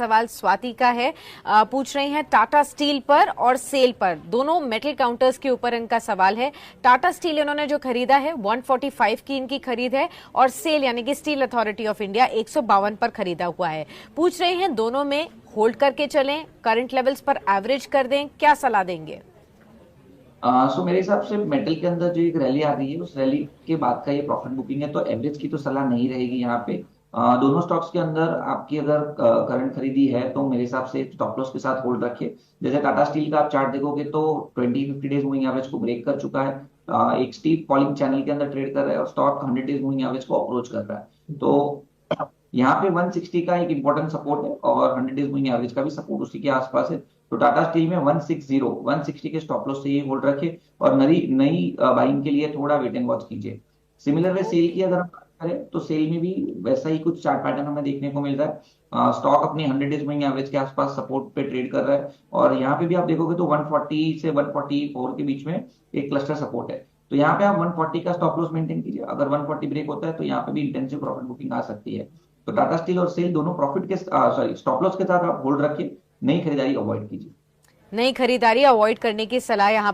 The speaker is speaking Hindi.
सवाल स्वाति का है। पूछ रही हैं टाटा स्टील पर और सेल पर, दोनों मेटल काउंटर्स के ऊपर इनका सवाल है। टाटा स्टील इन्होंने जो खरीदा है 145 की इनकी खरीद है और सेल यानी कि स्टील अथॉरिटी ऑफ इंडिया 152 पर खरीदा हुआ है। पूछ रहे हैं दोनों में होल्ड करके चलें, करंट लेवल्स पर एवरेज कर दें, क्या सलाह देंगे? सो मेरे हिसाब से मेटल के अंदर जो एक रैली आ रही है उस रैली के बाद का ये प्रॉफिट बुकिंग है, तो एवरेज की तो सलाह नहीं रहेगी यहाँ पे। दोनों स्टॉक्स के अंदर आपकी अगर करंट खरीदी है तो मेरे हिसाब से स्टॉप लॉस के साथ होल्ड रखिए। जैसे टाटा स्टील का आप चार्ट देखोगे तो 20-50 डेज मूविंग एवरेज को ब्रेक कर चुका है। एक स्टीप फॉलिंग चैनल के अंदर ट्रेड कर रहा है और स्टॉक 100 डेज मूविंग एवरेज को अप्रोच कर रहा है। तो यहाँ पे 160 का एक इंपॉर्टेंट सपोर्ट है और 100 डेज मूविंग एवरेज का भी सपोर्ट उसी के आसपास है। तो टाटा स्टील में 160 के स्टॉप लॉस से ही होल्ड रखे और नई नई बाइंग के लिए थोड़ा वेट एंड वॉच कीजिए। सिमिलर वे सेल की अगर हम बात करें तो सेल में भी वैसा ही कुछ चार्ट पैटर्न हमें देखने को मिल रहा है। स्टॉक अपनी 100 डेज मूविंग एवरेज के आसपास सपोर्ट पे ट्रेड कर रहा है और यहाँ पे भी आप देखोगे तो 140 से 144 के बीच में एक क्लस्टर सपोर्ट है। तो यहाँ पे आप 140 का स्टॉप लॉस मेंटेन कीजिए। अगर 140 ब्रेक होता है तो यहाँ पे भी इंटेंसिव प्रॉफिट बुकिंग आ सकती है। तो टाटा स्टील और सेल दोनों प्रॉफिट के सॉरी स्टॉप लॉस के साथ आप होल्ड रखिए, नई खरीदारी अवॉइड कीजिए। नई खरीदारी अवॉइड करने की सलाह यहाँ